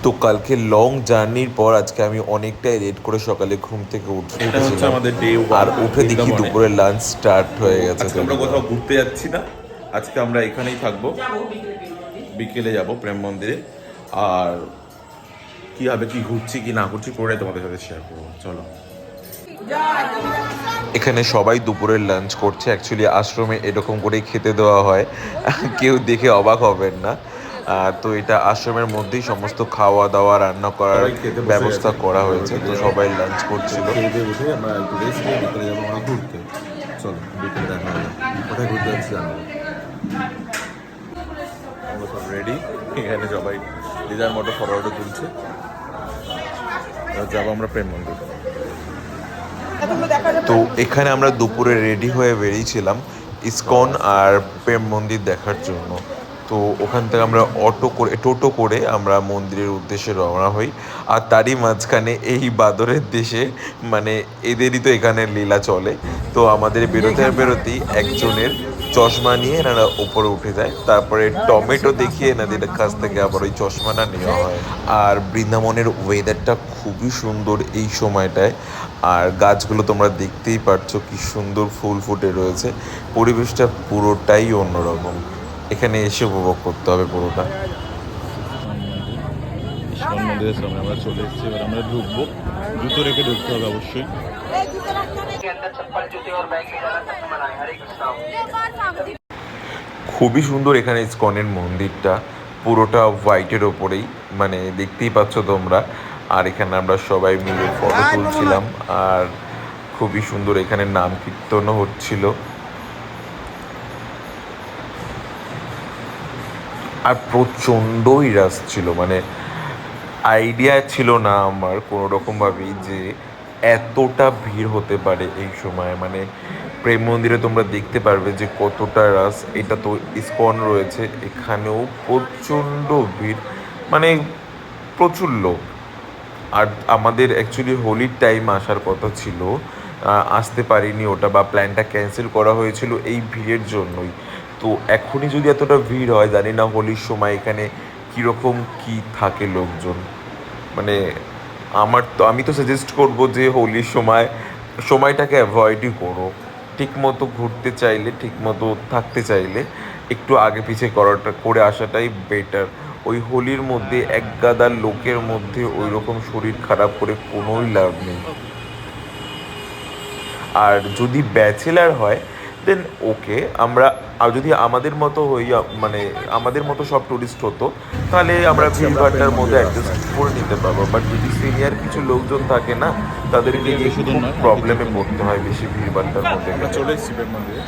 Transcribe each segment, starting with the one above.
তো কালকে লং জার্নির পর আজকে আমি অনেকটাই লেট করে সকালে ঘুম থেকে এটা হচ্ছে উঠেছিলাম। আমাদের ডে ওয়ান আর উঠে দেখি বৃন্দাবনে। দুপুরে লাঞ্চ স্টার্ট তো হয়ে গেছে আজকে আমরা তৈরি কোথাও করা। ঘুরতে যাচ্ছি না, আজকে আমরা এখানেই থাকবো, বিকেলে যাব প্রেম মন্দিরে। আর কি হবে, কি ঘুরছি কি না ঘুরছি পুরোটাই তোমাদের সাথে শেয়ার করবো, চলো। এখানে সবাই দুপুরের লাঞ্চ করছে, অ্যাকচুয়ালি আশ্রমে এরকম করেই খেতে দেওয়া হয়। কেউ দেখে অবাক হবেন না। তো এটা আশ্রমের মধ্যেই সমস্ত খাওয়া দাওয়া রান্না করার সবাই খেতে বসে ব্যবস্থা গেছে, করা এবার হয়েছে, খেতে তো যাবো। সবাই লাঞ্চ তো করছিল। খেয়ে দিয়ে উঠে আমরা একটু রেস্ট নিয়ে বিকেলে যাবো আমরা ঘুরতে। চলো বিকেলে দেখা হবে, কোথায় ঘুরতে যাচ্ছি জানাবো। আমরা সব রেডি, এখানে সবাই দিদার মতো ফটোটা তুলছে। এবার যাবো আমরা প্রেম মন্দির। তো এখানে আমরা দুপুরে রেডি হয়ে বেরিয়েছিলাম ইসকন আর প্রেম মন্দির দেখার জন্য। তো ওখান থেকে আমরা টোটো করে আমরা মন্দিরের উদ্দেশ্যে রওনা হই। আর তারই মাঝখানে এই বাদরের দেশে মানে এদেরই তো এখানে লীলা চলে। তো আমাদের বেরোতে বেরোতেই একজনের চশমা নিয়ে এনারা উপরে উঠে যায়, তারপরে টমেটো দেখিয়ে এনাদের কাছ থেকে আবার ওই চশমাটা নেওয়া হয়। আর বৃন্দাবনের ওয়েদারটা খুবই সুন্দর এই সময়টায়। আর গাছগুলো তোমরা দেখতেই পারছো কি সুন্দর ফুল ফুটে রয়েছে। পরিবেশটা পুরোটাই অন্যরকম, এখানে এসে উপভোগ করতে হবে পুরোটা। ইস্কন মন্দিরের সামনে আমরা চলে এসেছি, এবার আমরা ঢুকবো। জুতো রেখে ঢুকতে হবে অবশ্যই। খুবই সুন্দর এখানে ইসকনের মন্দিরটা, পুরোটা হোয়াইটের ওপরেই, মানে দেখতেই পাচ্ছ তোমরা। আর এখানে আমরা সবাই মিলে ফটো তুলছিলাম। আর খুবই সুন্দর এখানে নাম কীর্তনও হচ্ছিল। আর প্রচণ্ডই রাশ ছিল, মানে আইডিয়া ছিল না আমার কোনো রকমভাবেই যে এতটা ভিড় হতে পারে এই সময়। মানে প্রেম মন্দিরে তোমরা দেখতে পারবে যে কতটা রাশ। এটা তো ইসকন রয়েছে, এখানেও প্রচণ্ড ভিড়, মানে প্রচুর লোক। আর আমাদের অ্যাকচুয়ালি হোলির টাইম আসার কথা ছিল, আসতে পারিনি ওটা, বা প্ল্যানটা ক্যান্সেল করা হয়েছিল এই ভিড়ের জন্যই। তো এখনই যদি এতটা ভিড় হয়, জানি না হোলির সময় এখানে কীরকম কী থাকে লোকজন। মানে আমি তো সাজেস্ট করবো যে হোলির সময়টাকে অ্যাভয়েডই করো। ঠিক মতো ঘুরতে চাইলে, ঠিক মতো থাকতে চাইলে একটু আগে পিছিয়ে করে আসাটাই বেটার। ওই হোলির মধ্যে এক গাদা লোকের মধ্যে ওই রকম শরীর খারাপ করে কোনোই লাভ নেই। আর যদি ব্যাচেলার হয় দেন ওকে, আর যদি আমাদের মতো মানে আমাদের মতো সব টুরিস্ট হতো, তাহলে আমরা যাচ্ছি আমরা প্রেম ভিড়ভাট্টার মধ্যে মন্দিরের অ্যাডজাস্ট রাস্তায়। করে নিতে পারবো। বাট যদি সিনিয়র কিছু লোকজন থাকে না, তাদেরকে এটার নিয়ে বেশি দূর খুব নয়, আর প্রবলেমে কিছুক্ষণ পড়তে হয় বেশি ভিড়ভাট্টার মধ্যে আমরা গেলে। চলে এসেছি প্রেম মন্দিরে।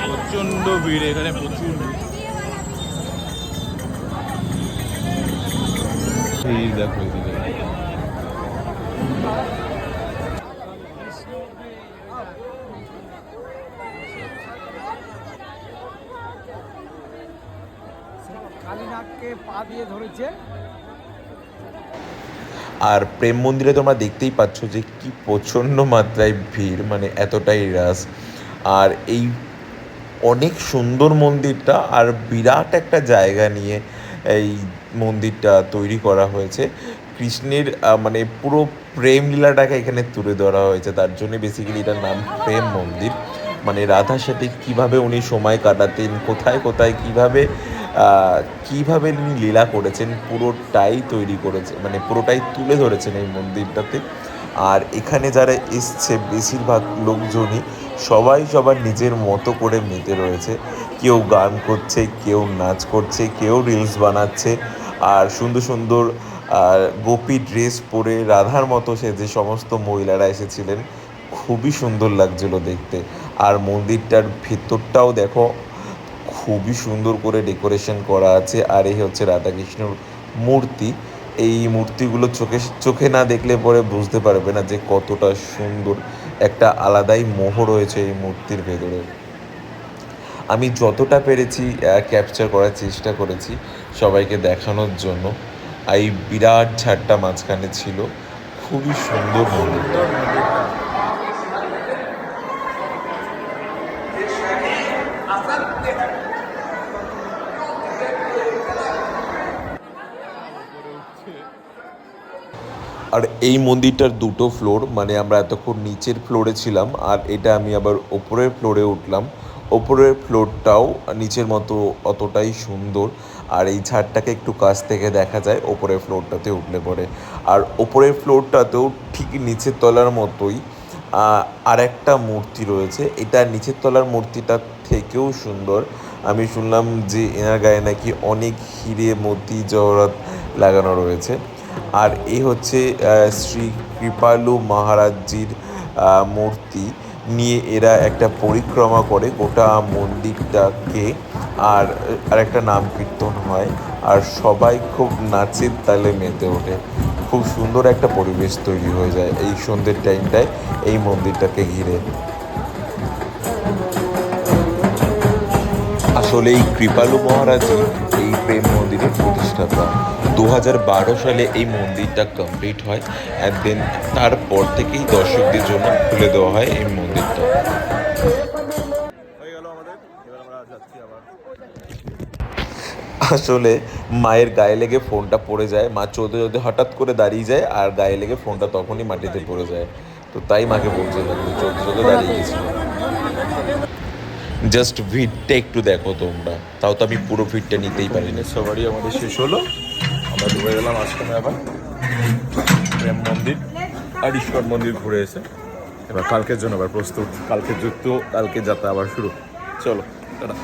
প্রচন্ড ভিড় এখানে, প্রচুর ভিড় দেখো এদিকে। কালীনাথকে পা দিয়ে ধরেছে। আর প্রেম মন্দিরে তোমরা দেখতেই পাচ্ছ যে কি প্রচণ্ড মাত্রায় ভিড়, মানে এতটাই রাস। আর এই অনেক সুন্দর মন্দিরটা, আর বিরাট একটা জায়গা নিয়ে এই মন্দিরটা তৈরি করা হয়েছে। কৃষ্ণের মানে পুরো প্রেম লীলাটাকে এখানে তুলে ধরা হয়েছে, তার জন্য বেসিক্যালি এটার নাম প্রেম মন্দির। মানে রাধার সাথে কীভাবে উনি সময় কাটাতেন, কোথায় কোথায় কীভাবে উনি লীলা করেছেন, পুরোটাই তৈরি করেছে, মানে পুরোটাই তুলে ধরেছেন এই মন্দিরটাতে। আর এখানে যারা এসছে বেশিরভাগ লোকজনই সবাই সবার নিজের মতো করে মেতে রয়েছে। কেউ গান করছে, কেউ নাচ করছে, কেউ রিলস বানাচ্ছে। আর সুন্দর সুন্দর গোপী ড্রেস পরে রাধার মতো সে যে সমস্ত মহিলারা এসেছিলেন, খুবই সুন্দর লাগছিল দেখতে। আর মন্দিরটার ভেতরটাও দেখো, খুবই সুন্দর করে ডেকোরেশন করা আছে। আর এই হচ্ছে রাধাকৃষ্ণর মূর্তি। এই মূর্তিগুলো চোখে না দেখলে পরে বুঝতে পারবে না যে কতটা সুন্দর, একটা আলাদাই মোহ রয়েছে এই মূর্তির ভেতরে। আমি যতটা পেরেছি ক্যাপচার করার চেষ্টা করেছি সবাইকে দেখানোর জন্য। এই বিরাট ঝাড়টা মাঝখানে ছিল, খুবই সুন্দর মন্দিরটা। সুন্দর মন্দিরটা। আর এই মন্দিরটার দুটো ফ্লোর, মানে আমরা এতক্ষণ নিচের ফ্লোরে ছিলাম আর এটা আমি আবার ওপরের ফ্লোরে উঠলাম। ওপরের ফ্লোরটাও নিচের মতো অতটাই সুন্দর, আর এই ঝাড়টাকে একটু কাছ থেকে দেখা যায় ওপরের ফ্লোরটাতে উঠলে পরে। আর ওপরের ফ্লোরটাতেও ঠিক নিচের তলার মতোই আর একটা মূর্তি রয়েছে। এটা নিচের তলার মূর্তিটা থেকেও সুন্দর। আমি শুনলাম যে এনার গায়ে নাকি অনেক হিরে মতি জহরত লাগানো রয়েছে। আর এই হচ্ছে শ্রী কৃপালু মহারাজজির মূর্তি নিয়ে এরা একটা পরিক্রমা করে গোটা মন্দিরটাকে। আর একটা নাম কীর্তন হয় আর সবাই খুব নাচের তালে মেতে ওঠে। খুব সুন্দর একটা পরিবেশ তৈরি হয়ে যায় এই সন্ধ্যের টাইমটায় এই মন্দিরটাকে ঘিরে। আসলে এই কৃপালু মহারাজই এই প্রেম মন্দিরের প্রতিষ্ঠাতা। 2012 সালে এই মন্দিরটা কমপ্লিট হয়, অ্যান্ড দেন তারপর থেকেই দর্শকদের জন্য খুলে দেওয়া হয় এই মন্দিরটা। হয়ে গেল আমাদের, এবার আমরা যাচ্ছি আবার। আসলে মায়ের গায়ে লেগে ফোনটা পড়ে যায়, মা চলতে চলতে হঠাৎ করে দাঁড়িয়ে যায় আর গায়ে লেগে ফোনটা তখনই মাটিতে পড়ে যায়। তো তাই মাকে বলছিলাম যে চলতে চলতে দাঁড়িয়ে গেছিল। জাস্ট ভিড়টা একটু দেখো তোমরা, তাও তো আমি পুরো ভিড়টা নিতেই পারিনি। দিনের সবারই আমাদের শেষ হলো, আমরা ডুবে গেলাম আশ্রমে আবার। প্রেম মন্দির আর ঈশ্বর মন্দির ঘুরে এসে এবার কালকের জন্য আবার প্রস্তুত। কালকে যুক্ত, কালকে যাত্রা আবার শুরু। চলো টাটা।